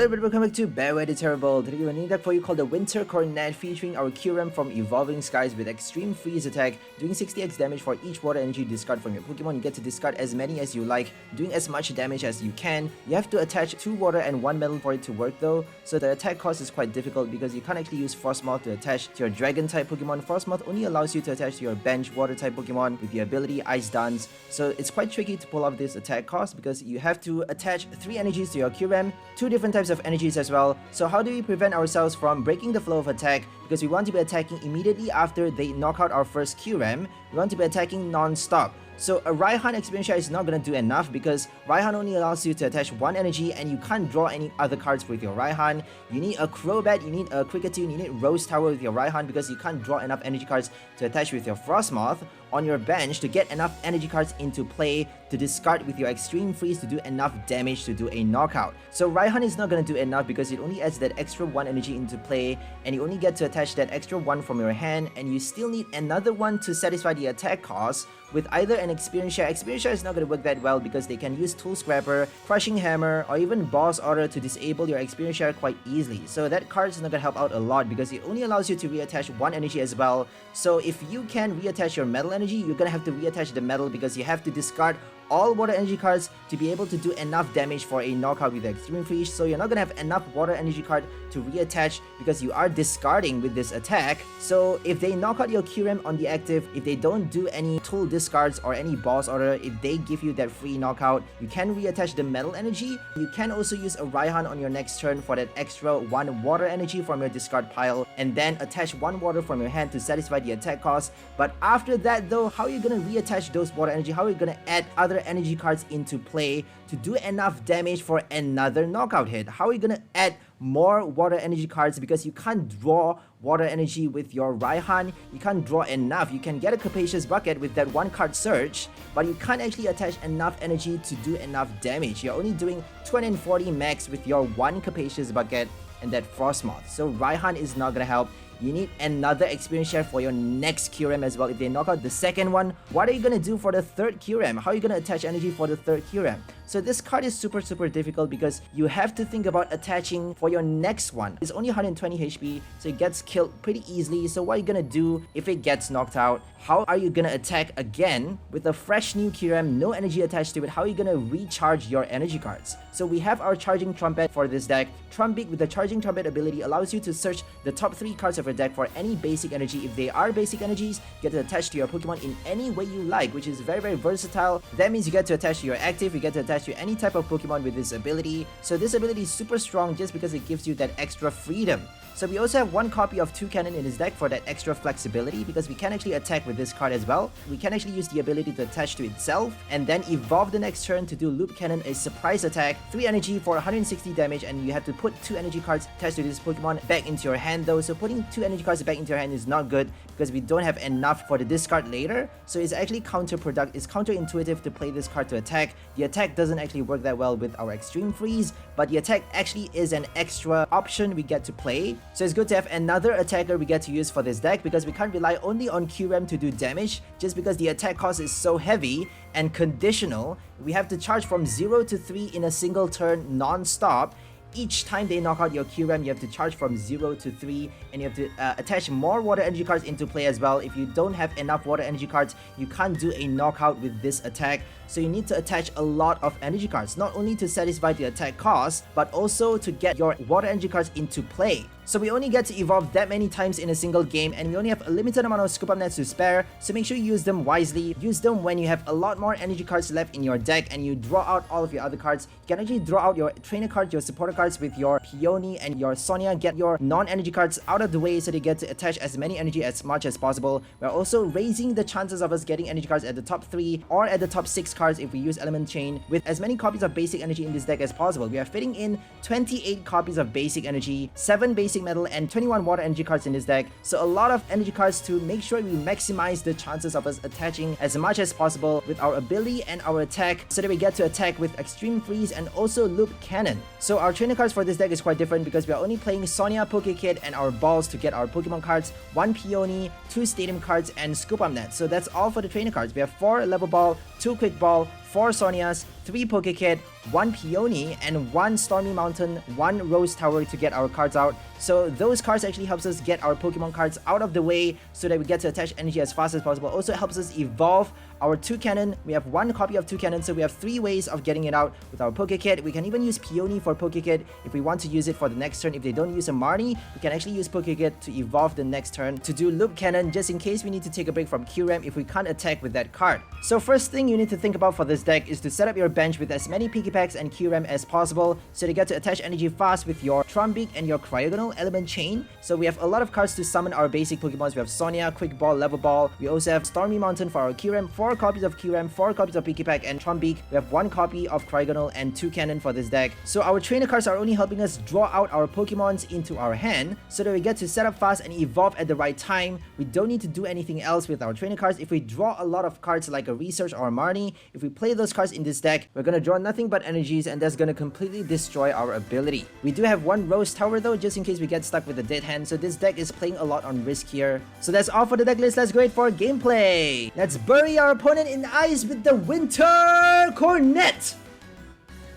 everybody, welcome back to 𝘿𝙚𝓷𝓽𝓮𝓻. Today we have a new deck for you called the Winter Coronet, featuring our Kyurem from Evolving Skies with Extreme Freeze attack, doing 60x damage for each water energy you discard from your Pokemon. You get to discard as many as you like, doing as much damage as you can. You have to attach 2 water and 1 metal for it to work though, so the attack cost is quite difficult because you can't actually use Frostmoth to attach to your Dragon type Pokemon. Frostmoth only allows you to attach to your bench water type Pokemon with the ability 𝘿𝙚𝓷𝓽𝓮𝓻, so it's quite tricky to pull off this attack cost because you have to attach 3 energies to your Kyurem, 2 different types of energies as well. So how do we prevent ourselves from breaking the flow of attack? Because we want to be attacking immediately after they knock out our first Kyurem. We want to be attacking non-stop. So a Raihan experience share is not going to do enough because Raihan only allows you to attach 1 energy and you can't draw any other cards with your Raihan. You need a Crobat, you need a Kricketune, you need Rose Tower with your Raihan because you can't draw enough energy cards to attach with your Frostmoth on your bench to get enough energy cards into play to discard with your Extreme Freeze to do enough damage to do a knockout. So Raihan is not going to do enough because it only adds that extra 1 energy into play and you only get to attach that extra 1 from your hand, and you still need another 1 to satisfy the attack cost with either an experience share. Experience share is not going to work that well because they can use Tool Scrapper, Crushing Hammer, or even Boss Order to disable your experience share quite easily. So that card is not going to help out a lot because it only allows you to reattach 1 energy as well. So if you can reattach your metal energy, you're going to have to reattach the metal because you have to discard all water energy cards to be able to do enough damage for a knockout with the Extreme Freeze. So you're not gonna have enough water energy card to reattach because you are discarding with this attack. So if they knock out your Kyurem on the active, if they don't do any tool discards or any boss order, if they give you that free knockout, you can reattach the metal energy. You can also use a Raihan on your next turn for that extra 1 water energy from your discard pile, and then attach 1 water from your hand to satisfy the attack cost. But after that though, how are you gonna reattach those water energy? How are you gonna add other energy cards into play to do enough damage for another knockout hit? How are you gonna add more water energy cards because you can't draw water energy with your Raihan? You can't draw enough. You can get a Capacious Bucket with that 1 card search, but you can't actually attach enough energy to do enough damage. You're only doing 240 max with your 1 Capacious Bucket and that Frostmoth. So Raihan is not gonna help. You need another experience share for your next Kyurem as well. If they knock out the second one, what are you gonna do for the third Kyurem? How are you gonna attach energy for the third Kyurem? So this card is super difficult because you have to think about attaching for your next one. It's only 120 HP, so it gets killed pretty easily. So what are you gonna do if it gets knocked out? How are you gonna attack again with a fresh new Kyurem, no energy attached to it? How are you gonna recharge your energy cards? So we have our Charging Trumpet for this deck. Trumbeak with the Charging Trumpet ability allows you to search the top 3 cards of your deck for any basic energy. If they are basic energies, you get to attach to your Pokemon in any way you like, which is very versatile. That means you get to attach to your active, you get to attach to any type of Pokemon with this ability. So this ability is super strong just because it gives you that extra freedom. So we also have 1 copy of Toucannon in this deck for that extra flexibility because we can actually attack with this card as well. We can actually use the ability to attach to itself and then evolve the next turn to do Loop Cannon, a surprise attack, 3 energy for 160 damage, and you have to put 2 energy cards attached to this Pokemon back into your hand though. So putting 2 energy cards back into your hand is not good because we don't have enough for the discard later. So it's actually counterproductive, it's counterintuitive to play this card to attack. The attack doesn't actually work that well with our Extreme Freeze, but the attack actually is an extra option we get to play. So it's good to have another attacker we get to use for this deck because we can't rely only on Kyurem to do damage just because the attack cost is so heavy and conditional. We have to charge from 0 to 3 in a single turn non-stop. Each time they knock out your Kyurem, you have to charge from 0 to 3, and you have to attach more water energy cards into play as well. If you don't have enough water energy cards, you can't do a knockout with this attack. So you need to attach a lot of energy cards, not only to satisfy the attack cost, but also to get your water energy cards into play. So we only get to evolve that many times in a single game, and we only have a limited amount of Scoop Up Nets to spare, so make sure you use them wisely. Use them when you have a lot more energy cards left in your deck and you draw out all of your other cards. You can actually draw out your trainer cards, your supporter cards with your Peony and your Sonia. Get your non-energy cards out of the way so they get to attach as many energy as much as possible. We're also raising the chances of us getting energy cards at the top 3 or at the top 6 cards if we use Element Chain with as many copies of basic energy in this deck as possible. We are fitting in 28 copies of basic energy, 7 basic metal, and 21 water energy cards in this deck. So a lot of energy cards to make sure we maximize the chances of us attaching as much as possible with our ability and our attack so that we get to attack with Extreme Freeze and also Loop Cannon. So our trainer cards for this deck is quite different because we are only playing Sonia, Poké Kid, and our balls to get our Pokemon cards, 1 Peony, 2 Stadium cards, and Scoop Up Net. So that's all for the trainer cards. We have 4 Level Ball, 2 Quick Ball, 4 Sonias, 3 Poké Kid, 1 Peony, and 1 Stormy Mountain, 1 Rose Tower to get our cards out. So those cards actually helps us get our Pokemon cards out of the way so that we get to attach energy as fast as possible. Also helps us evolve our Toucannon. We have 1 copy of Toucannon, so we have 3 ways of getting it out with our Poké Kid. We can even use Peony for Poké Kid if we want to use it for the next turn. If they don't use a Marnie, we can actually use Poké Kid to evolve the next turn to do Loop Cannon just in case we need to take a break from Kyurem if we can't attack with that card. So first thing you need to think about for this deck is to set up your bench with as many Pikipeks and Kyurem as possible so to get to attach energy fast with your Trumbeak and your Cryogonal Element Chain. So we have a lot of cards to summon our basic Pokemons. We have Sonia, Quick Ball, Level Ball. We also have Stormy Mountain for our Kyurem, 4 copies of Kyurem, 4 copies of Pikipek and Trumbeak. We have 1 copy of Cryogonal and Toucannon for this deck. So our trainer cards are only helping us draw out our Pokemons into our hand so that we get to set up fast and evolve at the right time. We don't need to do anything else with our trainer cards. If we draw a lot of cards like a Research or a Marnie, if we play those cards in this deck, we're gonna draw nothing but energies and that's gonna completely destroy our ability. We do have 1 Rose Tower though, just in case we get stuck with a dead hand, so this deck is playing a lot on risk here. So that's all for the deck list. Let's go for gameplay. Let's bury our opponent in ice with the Winter Cornet.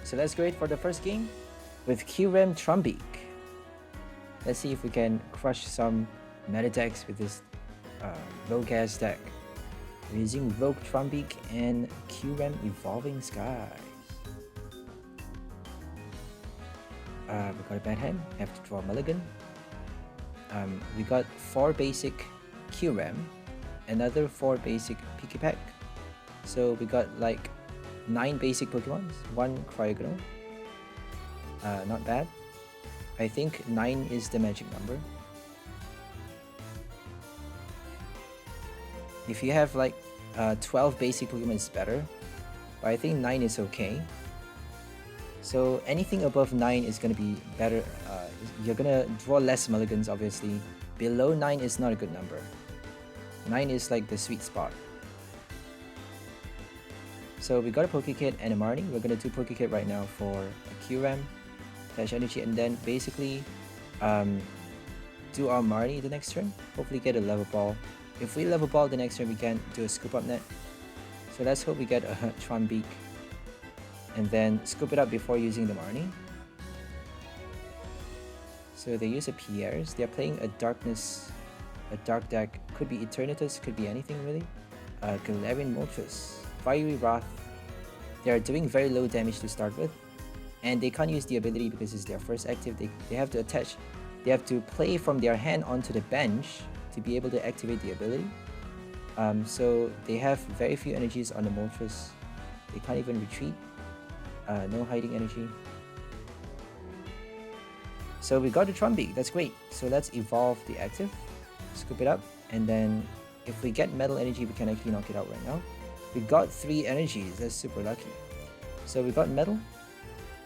So let's go for the first game with Kyurem Trumbeak. Let's see if we can crush some meta decks with this low-gas deck. We're using Rogue Trumbeak and Kyurem Evolving Skies. We got a bad hand, have to draw Mulligan. We got 4 basic Kyurem, another 4 basic Pikipek. So we got like 9 basic Pokemons, 1 Cryogonal. Not bad. I think 9 is the magic number. If you have like 12 basic Pokemon is better, but I think 9 is okay. So anything above 9 is going to be better. You're going to draw less mulligans obviously. Below 9 is not a good number. 9 is like the sweet spot. So we got a Poké Kid and a Marnie. We're going to do Poké Kid right now for a Kyurem, attach energy, and then basically do our Marnie the next turn. Hopefully get a Level Ball. If we Level Ball the next turn, we can do a Scoop Up Net. So let's hope we get a Trumbeak and then scoop it up before using the Marnie. So they use a Pierre's. They're playing a dark deck. Could be Eternatus, could be anything really. Galarian Moltres, Fiery Wrath. They are doing very low damage to start with, and they can't use the ability because it's their first active. They have to attach. They have to play from their hand onto the bench to be able to activate the ability. So they have very few energies on the Moltres. They can't even retreat. No hiding energy. So we got the Trumbeak, that's great. So let's evolve the active, scoop it up, and then if we get metal energy, we can actually knock it out right now. We got 3 energies, that's super lucky. So we got metal,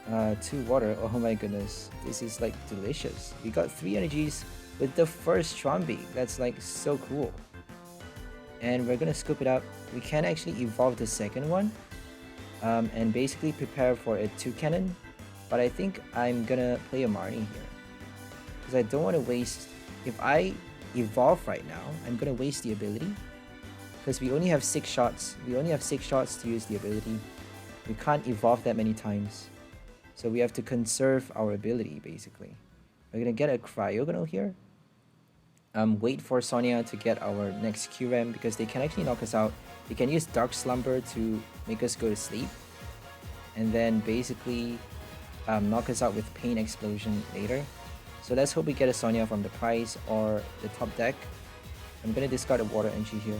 2 water, oh my goodness, this is like delicious. We got 3 energies with the first Trumbeak, that's like so cool. And we're gonna scoop it up. We can actually evolve the second one, and basically prepare for a Toucannon. But I think I'm gonna play a Marnie here, because I don't want to waste. If I evolve right now, I'm gonna waste the ability, because we only have 6 shots. We only have 6 shots to use the ability. We can't evolve that many times, so we have to conserve our ability basically. We're gonna get a Cryogonal here. Wait for Sonia to get our next Kyurem, because they can actually knock us out. They can use Dark Slumber to make us go to sleep, and then basically knock us out with Pain Explosion later. So let's hope we get a Sonia from the prize or the top deck. I'm gonna discard a water energy here,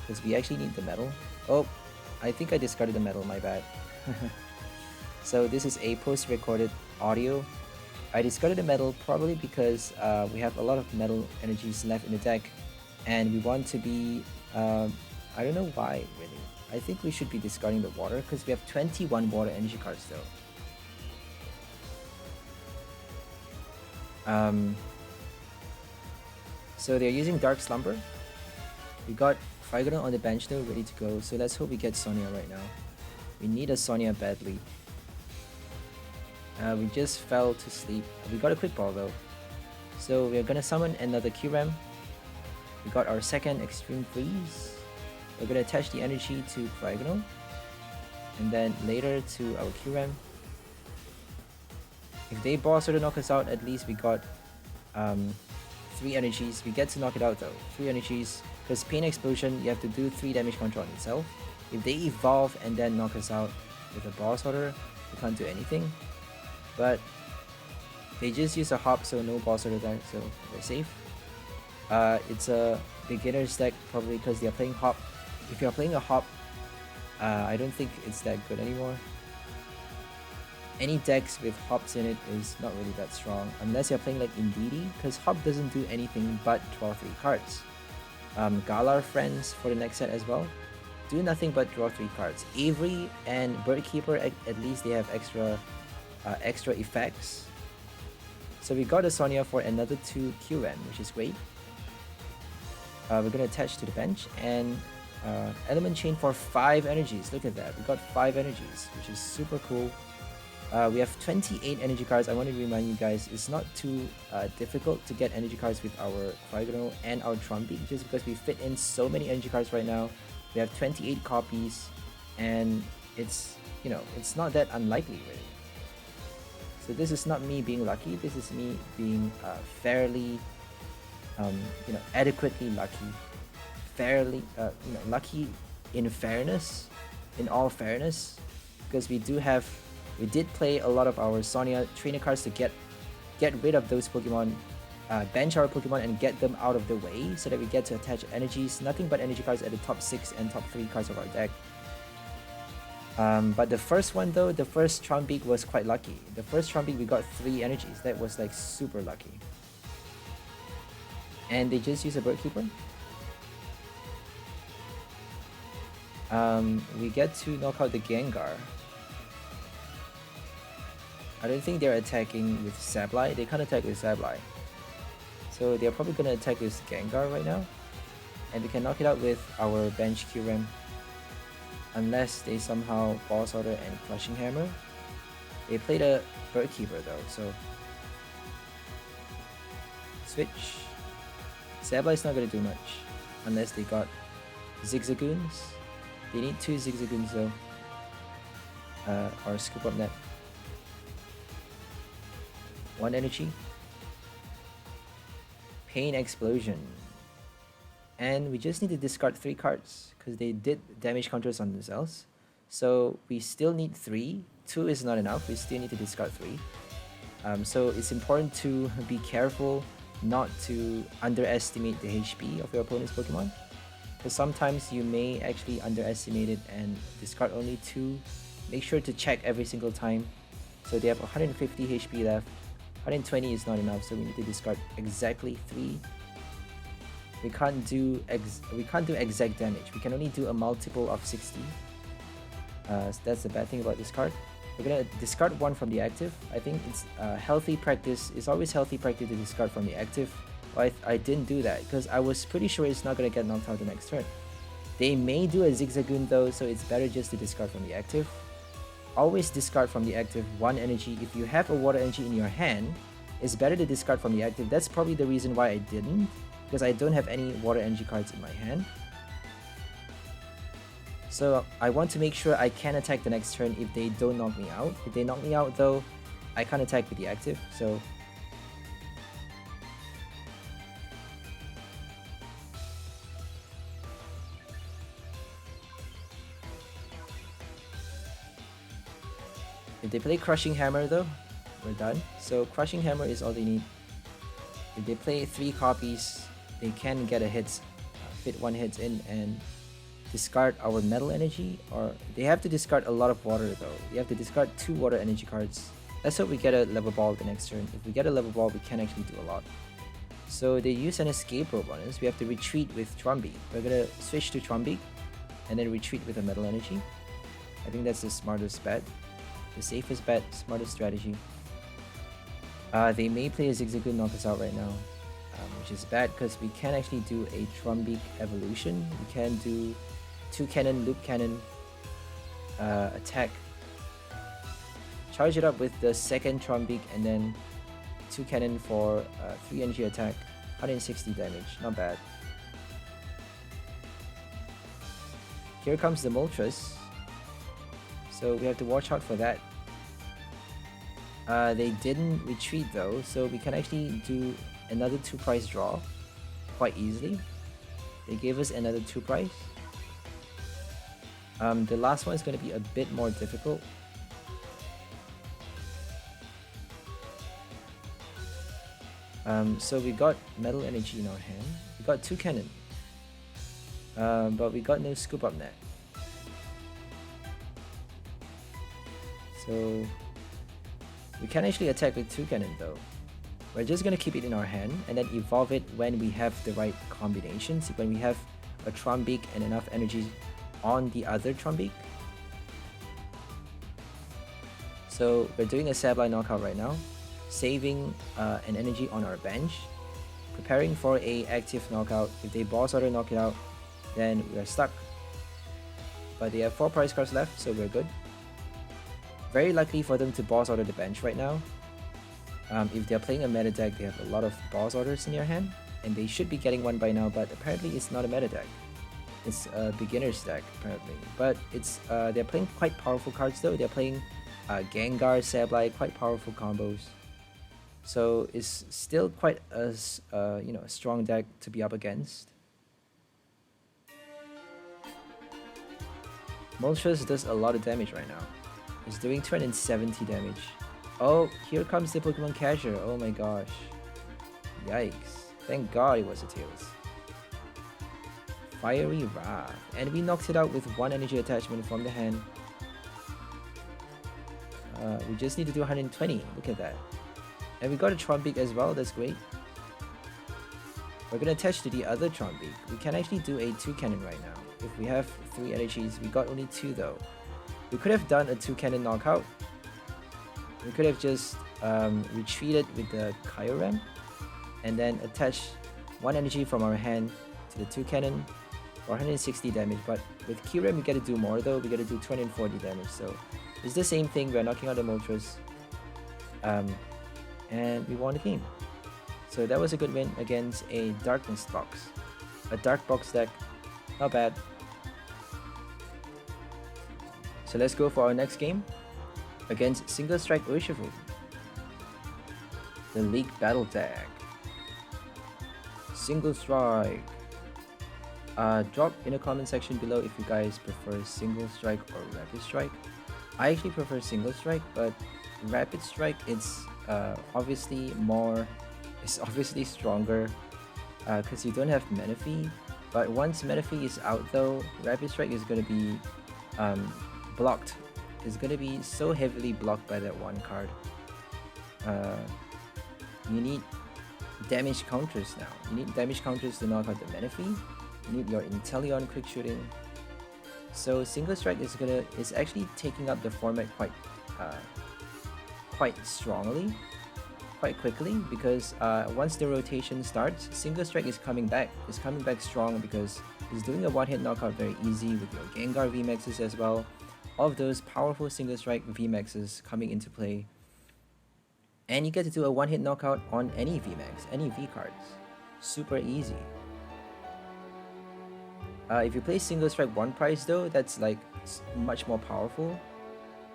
because we actually need the metal. Oh, I think I discarded the metal, my bad. So this is a post-recorded audio. I discarded the metal probably because we have a lot of metal energies left in the deck, and we want to be, I don't know why really. I think we should be discarding the water because we have 21 water energy cards though. So they're using Dark Slumber. We got Cryogonal on the bench though, ready to go. So let's hope we get Sonia right now. We need a Sonia badly. We just fell to sleep. We got a Quick Ball though. So we're gonna summon another Kyurem. We got our second Extreme Freeze. We're gonna attach the energy to Cryogonal. and then later to our Kyurem. If they boss or to knock us out, at least we got 3 energies. We get to knock it out though. 3 energies, because Pain Explosion, you have to do 3 damage control on itself. If they evolve and then knock us out with a boss order, we can't do anything. But they just use a hop, so no boss order there, so they're safe. It's a beginner's deck probably because they are playing hop. If you're playing a hop, I don't think it's that good anymore. Any decks with hops in it is not really that strong unless you're playing like 𝘿𝙷𝓷𝓚, because hop doesn't do anything but draw 3 cards. Galar friends for the next set as well do nothing but draw 3 cards. Avery and Birdkeeper, at least they have extra effects. So we got a Sonia for another 2 Kyurem, which is great. We're gonna attach to the bench, and Element Chain for 5 energies. Look at that, we got 5 energies, which is super cool. We have 28 energy cards. I want to remind you guys, it's not too difficult to get energy cards with our Cryogonal and our Trumbeak, just because we fit in so many energy cards right now. We have 28 copies, and it's, you know, it's not that unlikely really. So this is not me being lucky, this is me being fairly, you know, adequately lucky. Fairly, you know, lucky in fairness, in all fairness, because we did play a lot of our Sonia trainer cards to get rid of those Pokemon, bench our Pokemon and get them out of the way so that we get to attach energies. Nothing but energy cards at the top 6 and top 3 cards of our deck. But the first one though, the first Trumbeak was quite lucky. The first Trumbeak we got 3 energies. That was like super lucky. And they just use a Birdkeeper. We get to knock out the Gengar. I don't think they're attacking with Sableye. They can't attack with Sableye. So they're probably going to attack with Gengar right now. And we can knock it out with our bench Kyurem. Unless they somehow boss order and Crushing Hammer. They played a Birdkeeper though, so... Switch. Sableye's not going to do much. Unless they got Zigzagoons. They need 2 Zigzagoons though. Or Scoop Up Net. 1 energy. Pain Explosion. And we just need to discard 3 cards because they did damage counters on themselves. So we still need 3. 2 is not enough. We still need to discard 3. So it's important to be careful not to underestimate the HP of your opponent's Pokemon. Because sometimes you may actually underestimate it and discard only 2. Make sure to check every single time. So they have 150 HP left. 120 is not enough, so we need to discard exactly 3. We can't do exact damage. We can only do a multiple of 60. So that's the bad thing about this card. We're gonna discard 1 from the active. I think it's healthy practice. It's always healthy practice to discard from the active. But I didn't do that because I was pretty sure it's not gonna get knocked out the next turn. They may do a Zigzagoon though, so it's better just to discard from the active. Always discard from the active 1 energy. If you have a water energy in your hand, it's better to discard from the active. That's probably the reason why I didn't, because I don't have any water energy cards in my hand. So I want to make sure I can attack the next turn if they don't knock me out. If they knock me out though, I can't attack with the active, so... If they play Crushing Hammer though, we're done. So Crushing Hammer is all they need. If they play 3 copies, they can get a hit, fit 1 hit in and discard our Metal Energy, or they have to discard a lot of water though. They have to discard 2 water energy cards. Let's hope we get a Level Ball the next turn. If we get a Level Ball, we can actually do a lot. So they use an Escape Rope on us. We have to retreat with Trumbeak. We're gonna switch to Trumbeak and then retreat with a Metal Energy. I think that's the smartest bet. The safest bet, smartest strategy. They may play a Zigzagoon knock us out right now, which is bad because we can actually do a Trumbeak evolution. We can do Toucannon, Loop Cannon, attack, charge it up with the second Trumbeak, and then Toucannon for 3 energy attack, 160 damage, not bad. Here comes the Moltres. so we have to watch out for that. They didn't retreat though, so we can actually do another 2-price draw quite easily. They gave us another 2-price. The last one is going to be a bit more difficult. So we got Metal Energy in our hand. We got Toucannon. But we got no Scoop Up Net. So we can actually attack with Toucannon though. We're just going to keep it in our hand and then evolve it when we have the right combinations. When we have a Trumbeak and enough energy on the other Trumbeak. So we're doing a Sableye knockout right now. Saving an energy on our bench. Preparing for a active knockout. If they boss order knock it out, then we are stuck. But they have 4 prize cards left, so we're good. Very likely for them to boss order the bench right now. If they're playing a meta deck, they have a lot of boss orders in their hand, and they should be getting one by now, but apparently it's not a meta deck. It's a beginner's deck, apparently. But it's they're playing quite powerful cards though. They're playing Gengar, Sableye, quite powerful combos. So it's still quite a a strong deck to be up against. Moltres does a lot of damage right now. It's doing 270 damage. Oh, here comes the Pokemon Catcher. Oh my gosh. Yikes. Thank God it was a Tails. Fiery Wrath. And we knocked it out with 1 energy attachment from the hand. We just need to do 120. Look at that. And we got a Trumbeak as well. That's great. We're going to attach to the other Trumbeak. We can actually do a Toucannon right now. If we have 3 energies, we got only 2 though. We could have done a Toucannon knockout. We could have just retreated with the Kyurem and then attach 1 energy from our hand to the Toucannon for 160 damage. But with Kyurem, we get to do more though. We get to do 240 damage. So it's the same thing. We're knocking out the Moltres. And we won the game. So that was a good win against a Darkness box. A Dark box deck. Not bad. So let's go for our next game against Single Strike Urshifu, the League Battle deck. Single Strike. Drop in the comment section below if you guys prefer Single Strike or Rapid Strike. I actually prefer Single Strike, but Rapid Strike it's obviously stronger because you don't have Menifee. But once Menifee is out though, Rapid Strike is going to be blocked. It's going to be so heavily blocked by that one card. You need damage counters now. You need damage counters to knock out the Menifee. You need your Inteleon quick shooting. So Single Strike is actually taking up the format quite strongly, quite quickly, because once the rotation starts, Single Strike is coming back. It's coming back strong because it's doing a one-hit knockout very easy with your Gengar VMAXs as well. All of those powerful Single Strike VMAXs coming into play. And you get to do a one-hit knockout on any VMAX, any V cards. Super easy. If you play Single Strike 1 price though, that's like much more powerful,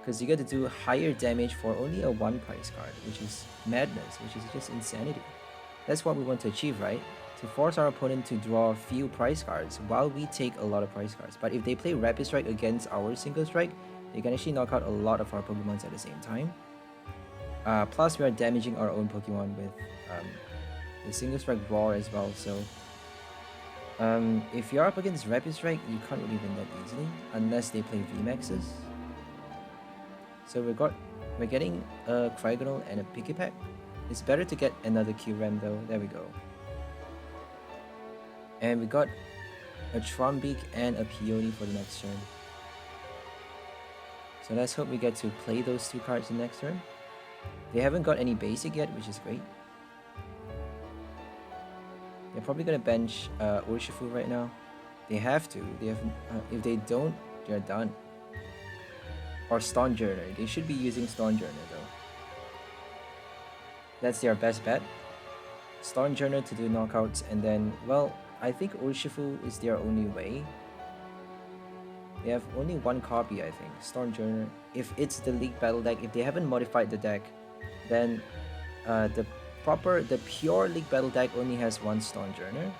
because you get to do higher damage for only a 1 price card, which is madness, which is just insanity. That's what we want to achieve, right? To force our opponent to draw few price cards while we take a lot of price cards. But if they play Rapid Strike against our Single Strike, they can actually knock out a lot of our Pokemons at the same time. Plus we are damaging our own Pokemon with the Single Strike Roar as well, so if you're up against Rapid Strike, you can't really win that easily unless they play VMAXs. So we're getting a Cryogonal and a Pikipek. It's better to get another Kyurem though. There we go. And we got a Trumbeak and a Peony for the next turn. So let's hope we get to play those 2 cards the next turn. They haven't got any basic yet, which is great. They're probably gonna bench Urshifu right now. They have to. They have. If they don't, they're done. Or Stormjourner. They should be using Stormjourner though. That's their best bet. Stormjourner to do knockouts, and then, well, I think Urshifu is their only way. They have only one copy, I think. Stormjourner. If it's the League Battle deck, if they haven't modified the deck, then the pure League Battle deck only has one Stormjourner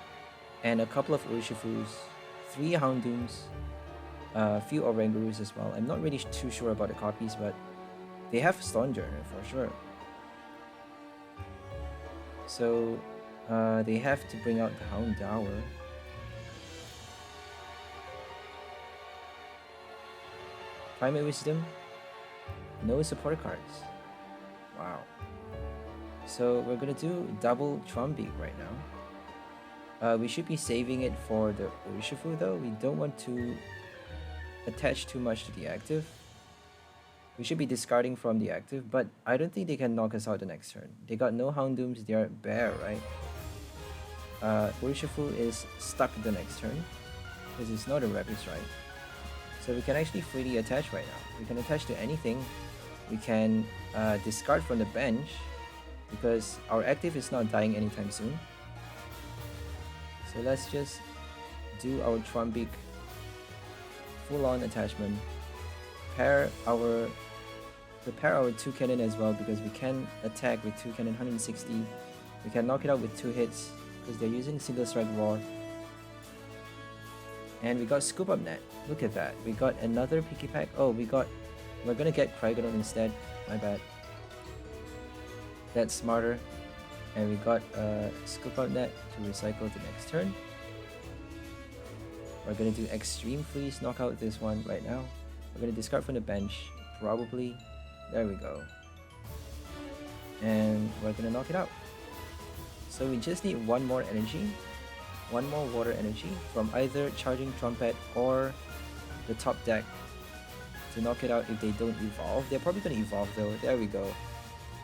and a couple of Urshifus, 3 Houndooms, a few Orangurus as well. I'm not really too sure about the copies, but they have Stormjourner for sure. So they have to bring out the Houndour. Primate Wisdom, no support cards. Wow. So we're gonna do double Trumbeak right now. We should be saving it for the Urshifu though. We don't want to attach too much to the active. We should be discarding from the active, but I don't think they can knock us out the next turn. They got no Houndooms, they are bare, right? Urshifu is stuck the next turn because it's not a Rapid Strike. So we can actually freely attach right now. We can attach to anything. We can discard from the bench because our active is not dying anytime soon. So let's just do our Trumbeak full-on attachment. Prepare our Toucannon as well because we can attack with Toucannon 160. We can knock it out with 2 hits because they're using single strike roar. And we got Scoop Up Net. Look at that. We got another Pikipek. Oh, we're gonna get Cryogonal instead. My bad. That's smarter. And we got Scoop Up Net to recycle the next turn. We're gonna do Extreme Freeze, knock out this one right now. We're gonna discard from the bench, probably. There we go. And we're gonna knock it out. So we just need one more energy. One more water energy from either Charging Trumpet or the top deck to knock it out if they don't evolve. They're probably going to evolve though. There we go.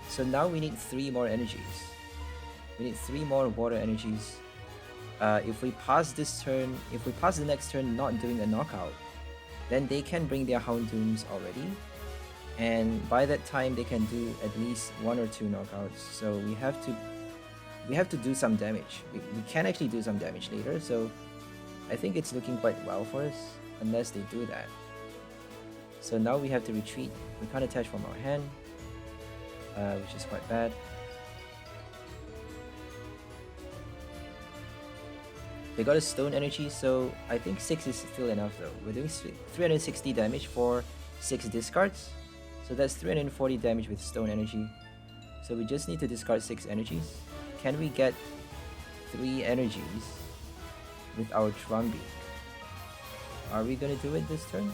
So now we need 3 more energies. We need 3 more water energies. If we pass this turn, if we pass the next turn not doing a knockout, then they can bring their Houndooms already. And by that time they can do at least 1 or 2 knockouts. So we have to do some damage. We can actually do some damage later, so I think it's looking quite well for us, unless they do that. So now we have to retreat. We can't attach from our hand, which is quite bad. They got a stone energy, so I think 6 is still enough though. We're doing 360 damage for 6 discards, so that's 340 damage with stone energy. So we just need to discard 6 energies. Can we get 3 energies with our Trumbeak? Are we gonna do it this turn?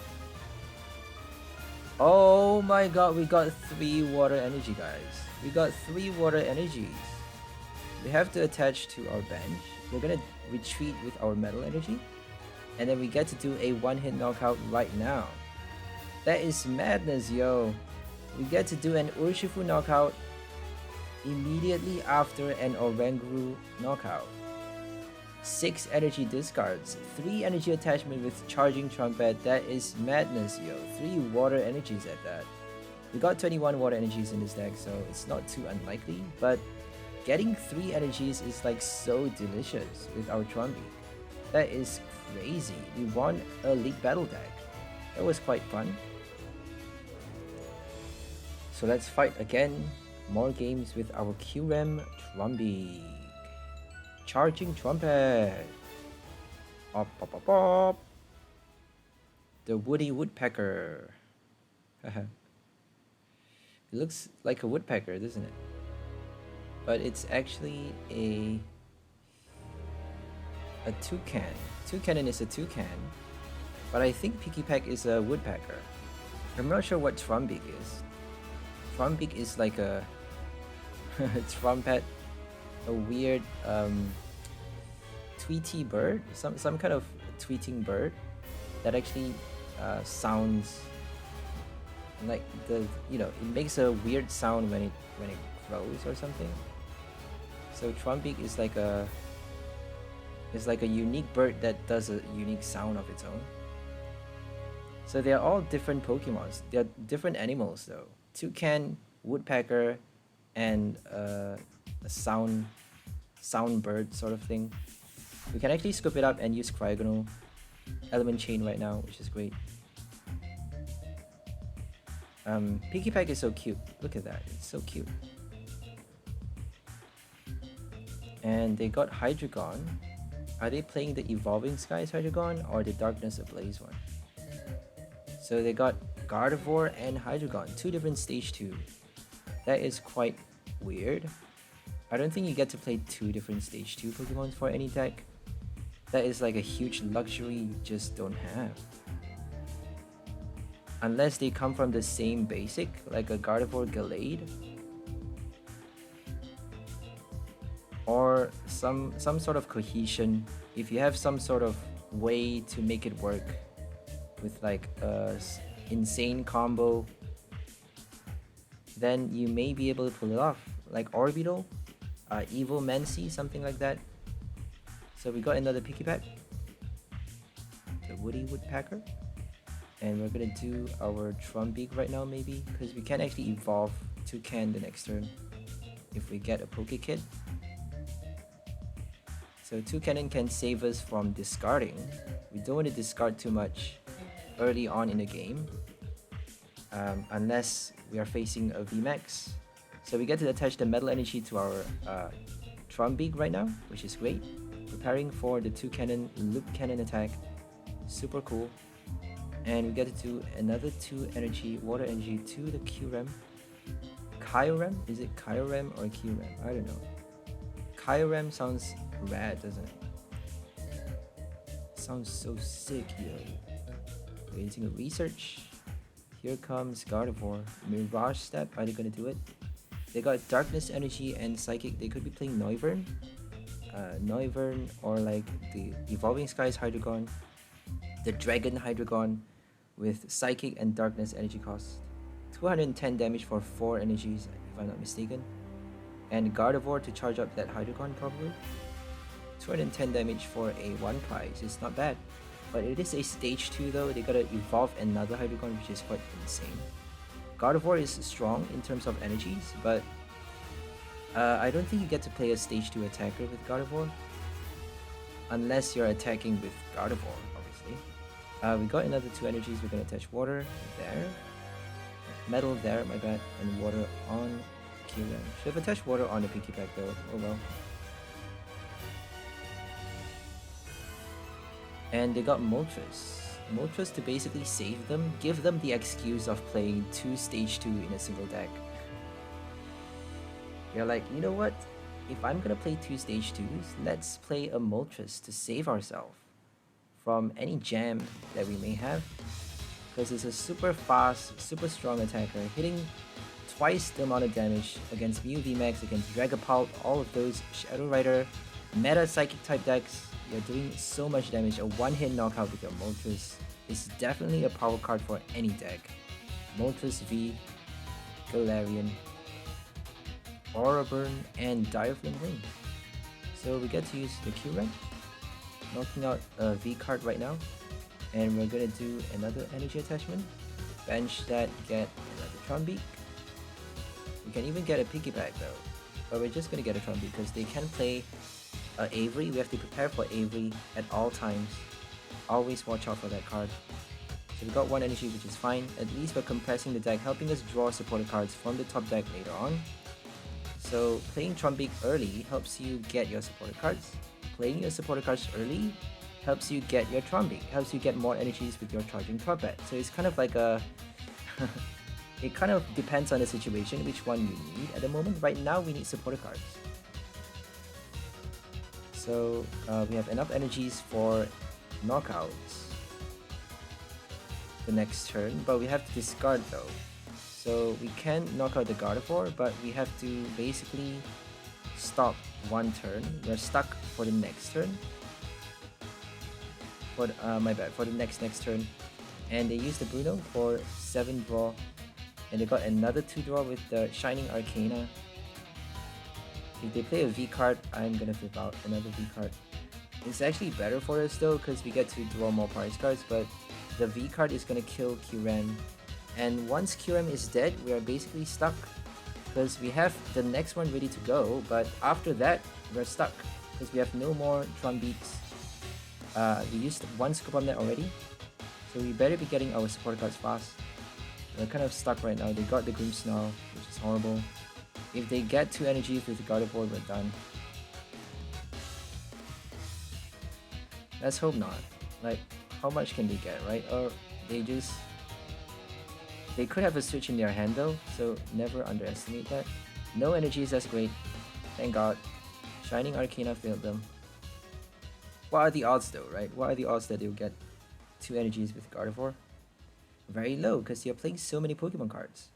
Oh my god, we got 3 water energy, guys. We got 3 water energies. We have to attach to our bench. We're gonna retreat with our metal energy. And then we get to do a 1-hit knockout right now. That is madness, yo. We get to do an Urshifu knockout immediately after an Oranguru knockout. 6 energy discards, 3 energy attachment with Charging Trumpet. That is madness, yo. 3 water energies at that. We got 21 water energies in this deck, so it's not too unlikely, but getting 3 energies is like so delicious with our Trumbeak. That is crazy. We won a League Battle deck. That was quite fun. So let's fight again. More games with our Kyurem Trumbeak. Charging Trumpet. Op, op, op, op. The Woody Woodpecker. It looks like a woodpecker, doesn't it? But it's actually a toucan. Toucannon is a toucan, but I think Pikipek is a woodpecker. I'm not sure what Trumbeak is. Trumbeak is like a trumpet, a weird tweety bird, some kind of tweeting bird that actually sounds like it makes a weird sound when it crows or something. So Trumbeak is like a unique bird that does a unique sound of its own. So they are all different Pokemons. They are different animals though. Toucan, woodpecker, and a sound bird sort of thing. We can actually scoop it up and use Cryogonal. element chain right now, which is great. Pikipek is so cute. Look at that, it's so cute. And they got Hydreigon. Are they playing the Evolving Skies Hydreigon or the Darkness Ablaze one? So they got Gardevoir and Hydreigon, 2 different stage 2. That is quite weird. I don't think you get to play 2 different stage 2 Pokemon for any deck. That is like a huge luxury you just don't have. Unless they come from the same basic, like a Gardevoir Gallade. Or some sort of cohesion. If you have some sort of way to make it work with like a insane combo, then you may be able to pull it off. Like Orbital, Evil Mancy, something like that. So we got another Pikipek, the Woody Woodpecker, and we're gonna do our Trumbeak right now maybe, because we can actually evolve Toucannon the next turn if we get a Poké Kid. So Toucannon can save us from discarding. We don't want to discard too much early on in the game, unless we are facing a VMAX. So we get to attach the Metal Energy to our Trumbeak right now, which is great. Preparing for the Toucannon Loop Cannon attack, super cool. And we get to do another 2 energy, water energy to the Kyurem. Kyurem? Is it Kyurem or Kyurem? I don't know. Kyurem sounds rad, doesn't it? Sounds so sick, yo. Waiting a research. Here comes Gardevoir. Mirage Step, are they gonna do it? They got Darkness Energy and Psychic. They could be playing Noivern. Noivern or like the Evolving Skies Hydreigon. The Dragon Hydreigon with Psychic and Darkness Energy cost. 210 damage for 4 energies, if I'm not mistaken. And Gardevoir to charge up that Hydreigon probably. 210 damage for a 1 prize, it's not bad. But it is a stage 2 though, they gotta evolve another Hydreigon, which is quite insane. Gardevoir is strong in terms of energies, but I don't think you get to play a stage 2 attacker with Gardevoir. Unless you're attacking with Gardevoir, obviously. We got another 2 energies, we're gonna attach water there. Metal there, my bad, and water on Kyurem. Should have attached water on the Pikipek though, oh well. And they got Moltres. Moltres to basically save them, give them the excuse of playing 2 stage 2 in a single deck. You're like, you know what? If I'm gonna play 2 stage 2s, let's play a Moltres to save ourselves from any jam that we may have. Because it's a super fast, super strong attacker, hitting twice the amount of damage against Mew VMAX, against Dragapult, all of those Shadow Rider, meta Psychic type decks. You're doing so much damage. A 1-hit knockout with your Moltres is definitely a power card for any deck. Moltres V, Galarian, Auraburn, and Direflame Wing. So we get to use the Kyurem, knocking out a V card right now. And we're gonna do another energy attachment. Bench that, get another Trumbeak. We can even get a Pikipek though. But we're just gonna get a Trumbeak because they can play Avery. We have to prepare for Avery at all times. Always watch out for that card. So we got 1 energy, which is fine. At least we're compressing the deck, helping us draw supporter cards from the top deck later on. So playing Trumbeak early helps you get your supporter cards. Playing your supporter cards early helps you get your Trumbeak, helps you get more energies with your charging Troupe. So it's kind of like a... it kind of depends on the situation, which one you need at the moment. Right now we need supporter cards. So we have enough energies for knockouts the next turn, but we have to discard though. So we can knock out the Gardevoir, but we have to basically stop 1 turn. We're stuck for the next turn. For the, my bad, for the next turn. And they used the Bruno for 7 draw. And they got another 2 draw with the Shining Arcana. If they play a V card, I'm gonna flip out another V card. It's actually better for us though, because we get to draw more prize cards, but the V card is gonna kill Kyurem. And once Kyurem is dead, we are basically stuck. Because we have the next one ready to go, but after that, we're stuck. Because we have no more Trumbeaks. We used one Scoop Up Net already, so we better be getting our support cards fast. We're kind of stuck right now. They got the Grimmsnarl, which is horrible. If they get 2 energies with the Gardevoir, we're done. Let's hope not. Like, how much can they get, right? Or they could have a switch in their hand though, so never underestimate that. No energies, that's great. Thank God. Shining Arcana failed them. What are the odds though, right? What are the odds that they'll get 2 energies with Gardevoir? Very low, because you're playing so many Pokemon cards.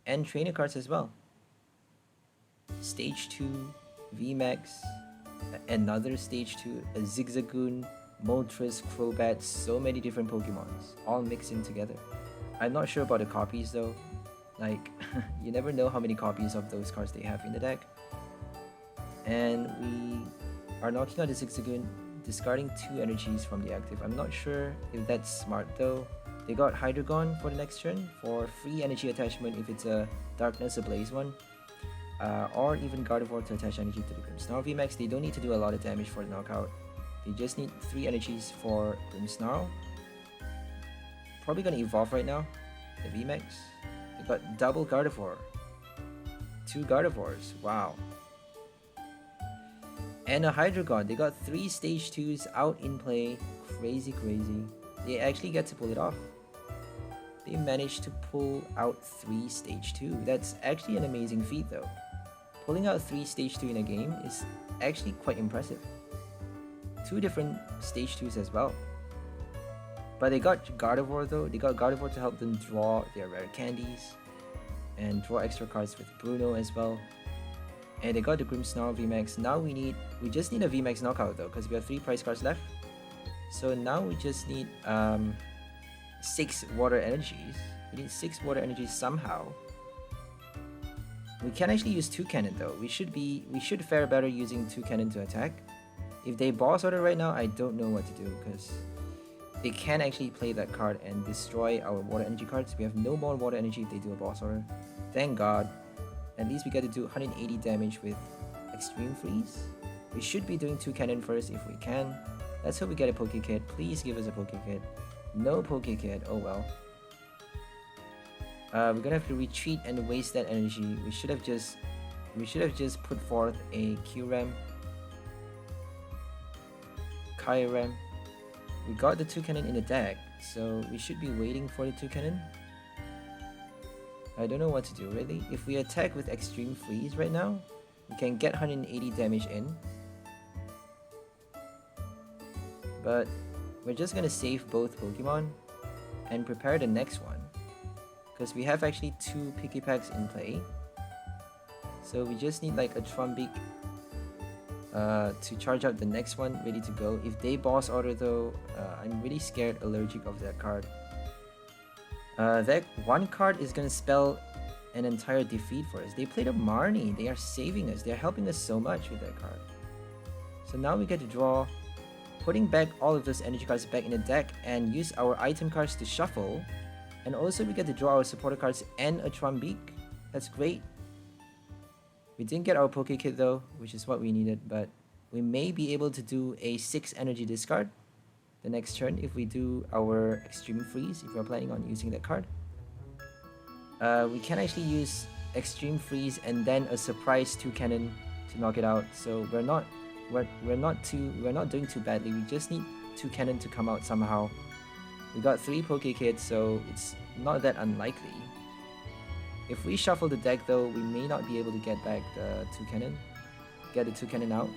And trainer cards as well. Stage 2, VMAX, another Stage 2, a Zigzagoon, Moltres, Crobat, so many different Pokemons, all mixing together. I'm not sure about the copies though. Like, you never know how many copies of those cards they have in the deck. And we are knocking out the Zigzagoon, discarding 2 energies from the active. I'm not sure if that's smart though. They got Hydreigon for the next turn for free energy attachment if it's a Darkness Ablaze one. Or even Gardevoir to attach energy to the Grimmsnarl VMAX. They don't need to do a lot of damage for the knockout. They just need 3 energies for Grimmsnarl. Probably gonna evolve right now, the VMAX. They got double Gardevoir. 2 Gardevoirs, wow. And a Hydreigon. They got 3 Stage 2s out in play. Crazy, crazy. They actually get to pull it off. They managed to pull out 3 Stage 2. That's actually an amazing feat though. Pulling out 3 Stage 2 in a game is actually quite impressive. 2 different Stage 2s as well. But they got Gardevoir though. They got Gardevoir to help them draw their rare candies. And draw extra cards with Bruno as well. And they got the Grimmsnarl VMAX. Now we just need a VMAX knockout though, because we have 3 prize cards left. So now we just need 6 water energies. We need 6 water energies somehow. We can actually use Toucannon though. We should fare better using Toucannon to attack. If they boss order right now, I don't know what to do, because they can actually play that card and destroy our water energy cards. We have no more water energy if they do a boss order. Thank God. At least we get to do 180 damage with Extreme Freeze. We should be doing Toucannon first if we can. Let's hope we get a Poké Kid. Please give us a Poké Kid. No Poké Kid. Oh well. We're gonna have to retreat and waste that energy. We should have just put forth a Kyurem. We got the Toucannon in the deck, so we should be waiting for the Toucannon. I don't know what to do really. If we attack with Extreme Freeze right now, we can get 180 damage in. But we're just gonna save both Pokemon and prepare the next one, because we have actually 2 Pikipeks in play. So we just need like a Trumbeak to charge out the next one, ready to go. If they boss order though, I'm really scared allergic of that card. That one card is gonna spell an entire defeat for us. They played a Marnie. They are saving us. They're helping us so much with that card. So now we get to draw, putting back all of those energy cards back in the deck and use our item cards to shuffle. And also we get to draw our supporter cards and a Trumbeak. That's great. We didn't get our Poké Kid though, which is what we needed, but we may be able to do a 6 energy discard the next turn if we do our Extreme Freeze, if we're planning on using that card. We can actually use Extreme Freeze and then a surprise Toucannon to knock it out. So we're not doing too badly. We just need Toucannon to come out somehow. We got 3 Poké Kids, so it's not that unlikely. If we shuffle the deck though, we may not be able to get back the get the Toucannon out.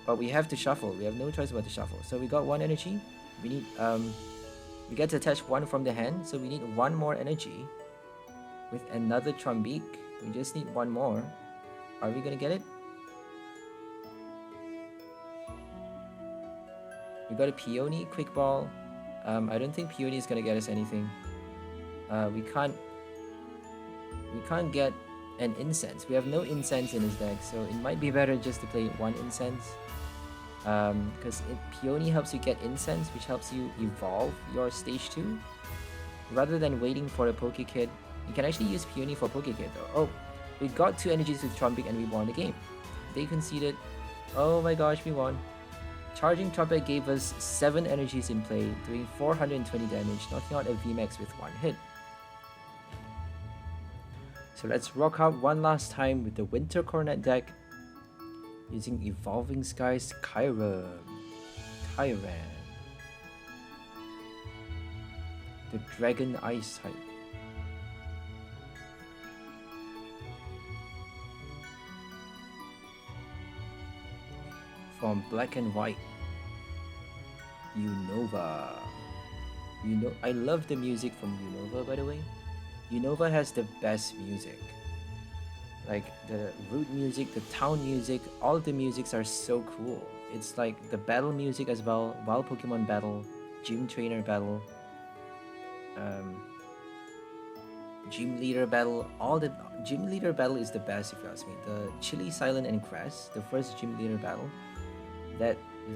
But we have to shuffle. We have no choice but to shuffle. So we got 1 energy. We need we get to attach 1 from the hand, so we need 1 more energy with another Trumbeak. We just need 1 more. Are we gonna get it? We got a Peony, Quick Ball. I don't think Peony is gonna get us anything. We can't get an Incense. We have no Incense in his deck, so it might be better just to play 1 Incense. Because Peony helps you get Incense, which helps you evolve your Stage 2. Rather than waiting for a Poké Kid, you can actually use Peony for Poké Kid though. Oh, we got 2 energies with Trumbeak and we won the game. They conceded. Oh my gosh, we won. Charging Troupe gave us 7 energies in play, doing 420 damage, knocking out a VMAX with 1 hit. So let's rock out one last time with the Winter Coronet deck, using Evolving Skies Kyurem, the Dragon Ice type. From Black and White, Unova. I love the music from Unova, by the way. Unova has the best music. Like the root music, the town music, all of the musics are so cool. It's like the battle music as well, Wild Pokemon battle, Gym Trainer battle, Gym Leader battle. All the Gym Leader battle is the best if you ask me. The Chili, Silent, and Crest, the first Gym Leader battle.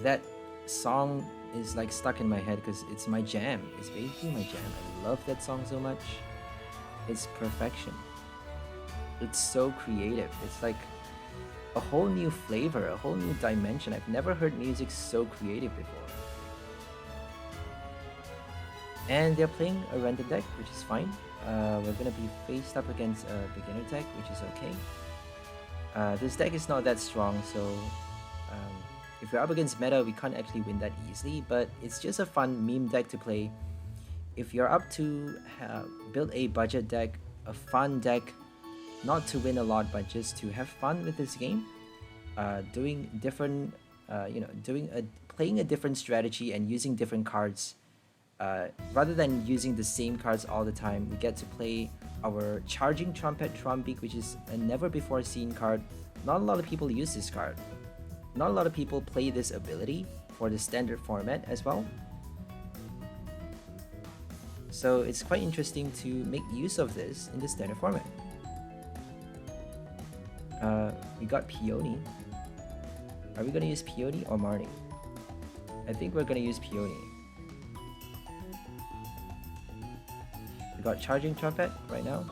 That song is like stuck in my head because it's my jam. It's basically my jam. I love that song so much. It's perfection. It's so creative. It's like a whole new flavor, a whole new dimension. I've never heard music so creative before. And they're playing a rented deck, which is fine. We're gonna be faced up against a beginner deck, which is okay. This deck is not that strong, so if we're up against meta, we can't actually win that easily, but it's just a fun meme deck to play. If you're up to build a budget deck, a fun deck, not to win a lot, but just to have fun with this game, doing different, playing a different strategy and using different cards, rather than using the same cards all the time, we get to play our Charging Trumpet Trumbeak, which is a never before seen card. Not a lot of people use this card. Not a lot of people play this ability for the standard format as well. So it's quite interesting to make use of this in the standard format. We got Peony. Are we going to use Peony or Marnie? I think we're going to use Peony. We got Charging Trumpet right now.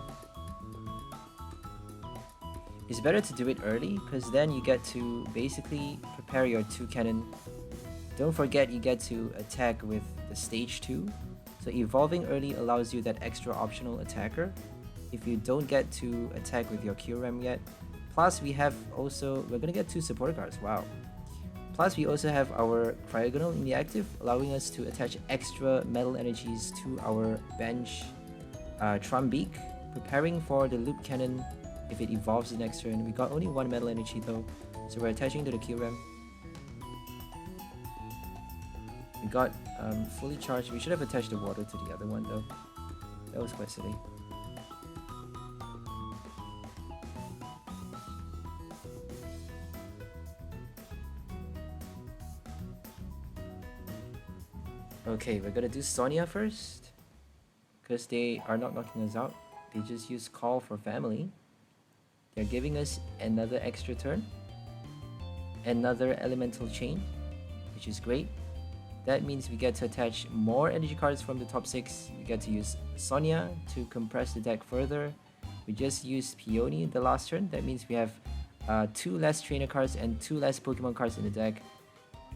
It's better to do it early because then you get to basically prepare your Toucannon. Don't forget you get to attack with the stage 2. So evolving early allows you that extra optional attacker if you don't get to attack with your Kyurem yet. Plus we're gonna get 2 supporter cards, wow. Plus we also have our Cryogonal in the active, allowing us to attach extra metal energies to our bench Trumbeak, preparing for the Loop Cannon if it evolves the next turn. We got only 1 metal energy though, so we're attaching to the Kyurem. We got fully charged. We should have attached the water to the other one though. That was quite silly. Okay, we're gonna do Sonia first, because they are not knocking us out. They just use Call for Family. They're giving us another extra turn, another elemental chain, which is great. That means we get to attach more energy cards from the top 6. We get to use Sonia to compress the deck further. We just used Peony the last turn. That means we have 2 less trainer cards and 2 less Pokemon cards in the deck.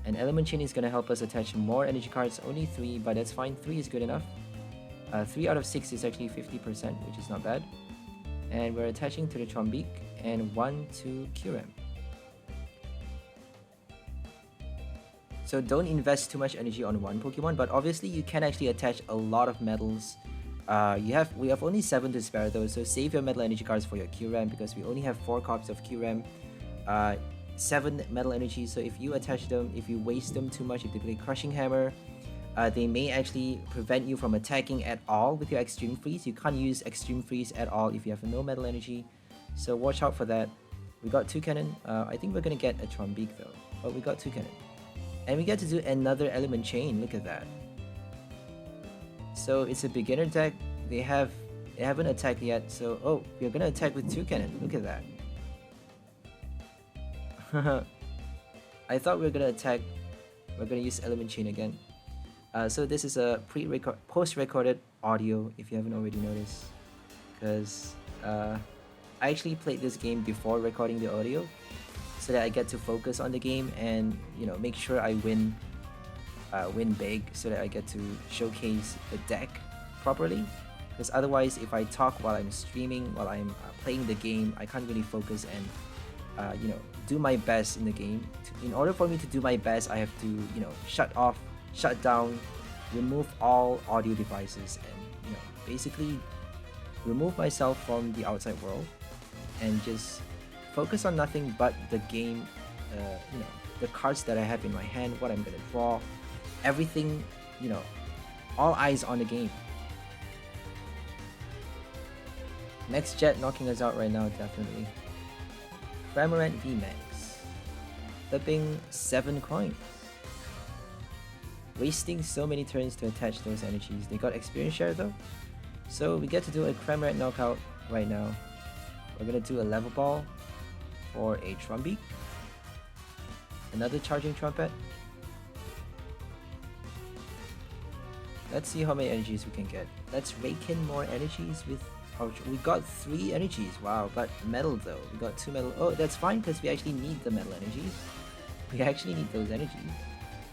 And Element Chain is going to help us attach more energy cards. Only 3, but that's fine. 3 is good enough. 3 out of 6 is actually 50%, which is not bad. And we're attaching to the Trumbeak and 1 to Kyurem. So don't invest too much energy on one Pokemon, but obviously you can actually attach a lot of metals. We have only 7 to spare though, so save your metal energy cards for your Kyurem because we only have 4 copies of Kyurem. 7 metal energy, so if you attach them, if you waste them too much, if they play Crushing Hammer, they may actually prevent you from attacking at all with your Extreme Freeze. You can't use Extreme Freeze at all if you have no metal energy, so watch out for that. We got Toucannon. I think we're gonna get a Trumbeak though, but we got Toucannon. And we get to do another Element Chain, look at that. So it's a beginner deck, they haven't attacked yet, so oh, we're gonna attack with Toucannon, look at that. I thought we were gonna attack, we're gonna use Element Chain again. So this is a post-recorded audio if you haven't already noticed, because I actually played this game before recording the audio. so that I get to focus on the game and, you know, make sure I win big, so that I get to showcase the deck properly. Because otherwise, if I talk while I'm streaming, while I'm playing the game, I can't really focus and, you know, do my best in the game. In order for me to do my best, I have to, you know, shut down, remove all audio devices, and, you know, basically remove myself from the outside world and just focus on nothing but the game, you know, the cards that I have in my hand, what I'm gonna draw, everything, you know, all eyes on the game. Next jet knocking us out right now, definitely. Cramorant VMAX. Flipping 7 coins. Wasting so many turns to attach those energies. They got experience share though. So we get to do a Cramorant knockout right now. We're gonna do a Level Ball for a Trumbeak. Another Charging Trumpet. Let's see how many energies we can get. Let's rake in more energies with our... We got 3 energies, wow, but metal though. We got 2 metal. Oh, that's fine because we actually need the metal energies. We actually need those energies.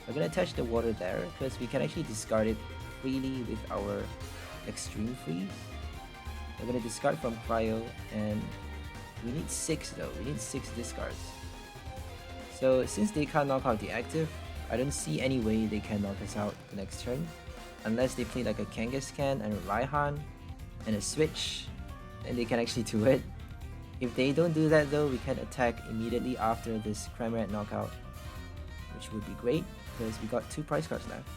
We're gonna attach the water there because we can actually discard it freely with our Extreme Freeze. We're gonna discard from Cryo, and we need 6 though. We need 6 discards. So since they can't knock out the active, I don't see any way they can knock us out the next turn. Unless they play like a Kangaskhan and a Raihan and a switch, and they can actually do it. If they don't do that though, we can attack immediately after this Cramorant knockout, which would be great because we got 2 prize cards left.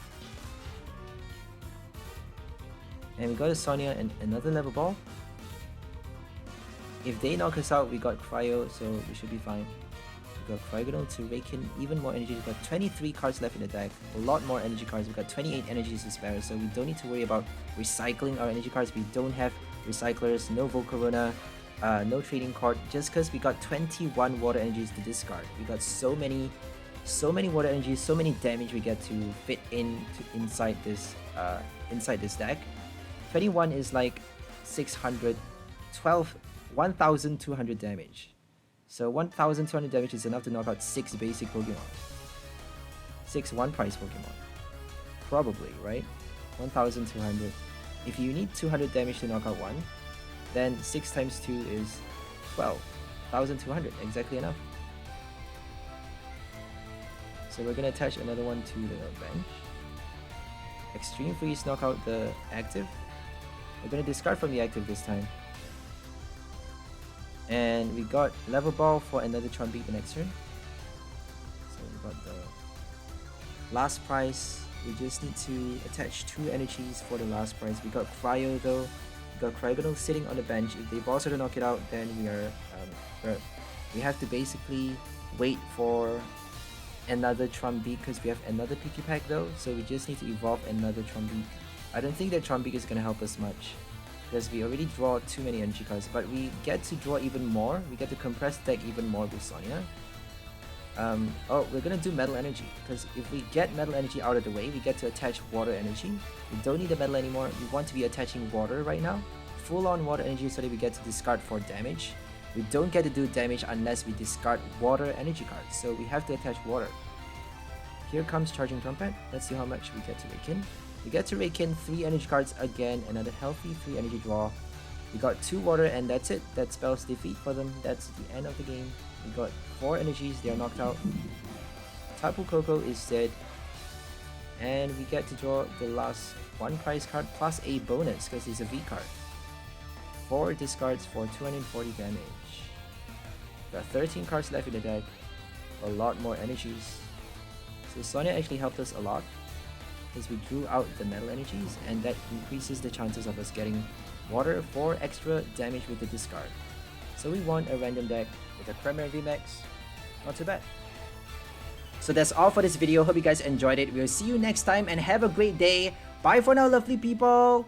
And we got a Sonia and another Level Ball. If they knock us out, we got Cryo, so we should be fine. We got Cryogonal to rake in even more energy. We got 23 cards left in the deck, a lot more energy cards. We got 28 energies to spare, so we don't need to worry about recycling our energy cards. We don't have recyclers, no Volcarona, no trading card, just because we got 21 water energies to discard. We got so many water energies, so many damage we get to fit inside this deck. 21 is like 1,200 damage. So 1,200 damage is enough to knock out 6 basic Pokemon. 6 one-price Pokemon. Probably, right? 1,200. If you need 200 damage to knock out 1, then 6 times 2 is 12,200. Exactly enough. So we're gonna attach another one to the bench. Extreme Freeze, knock out the active. We're gonna discard from the active this time. And we got Level Ball for another Trumbeak the next turn. So we got the last prize. We just need to attach 2 energies for the last prize. We got Cryo though. We got Cryogonal sitting on the bench. If they boss her to knock it out, then we have to basically wait for another Trumbeak because we have another Pikipek though. So we just need to evolve another Trumbeak. I don't think that Trumbeak is gonna help us much, because we already draw too many energy cards, but we get to draw even more. We get to compress the deck even more with Sonia. Oh, we're gonna do Metal Energy, because if we get Metal Energy out of the way, we get to attach Water Energy. We don't need the Metal anymore. We want to be attaching Water right now. Full on Water Energy so that we get to discard for damage. We don't get to do damage unless we discard Water Energy cards, so we have to attach Water. Here comes Charging Trumpet. Let's see how much we get to rake in. We get to rake in 3 energy cards again, another healthy 3 energy draw. We got 2 water and that's it. That spells defeat for them. That's the end of the game. We got 4 energies, they are knocked out. Tapu Koko is dead. And we get to draw the last 1 prize card plus a bonus because it's a V card. 4 discards for 240 damage. Got 13 cards left in the deck. A lot more energies. So Sonia actually helped us a lot, because we drew out the metal energies, and that increases the chances of us getting water for extra damage with the discard. So we won a random deck with a Cramorant VMAX. Not too bad. So that's all for this video. Hope you guys enjoyed it. We'll see you next time and have a great day. Bye for now, lovely people.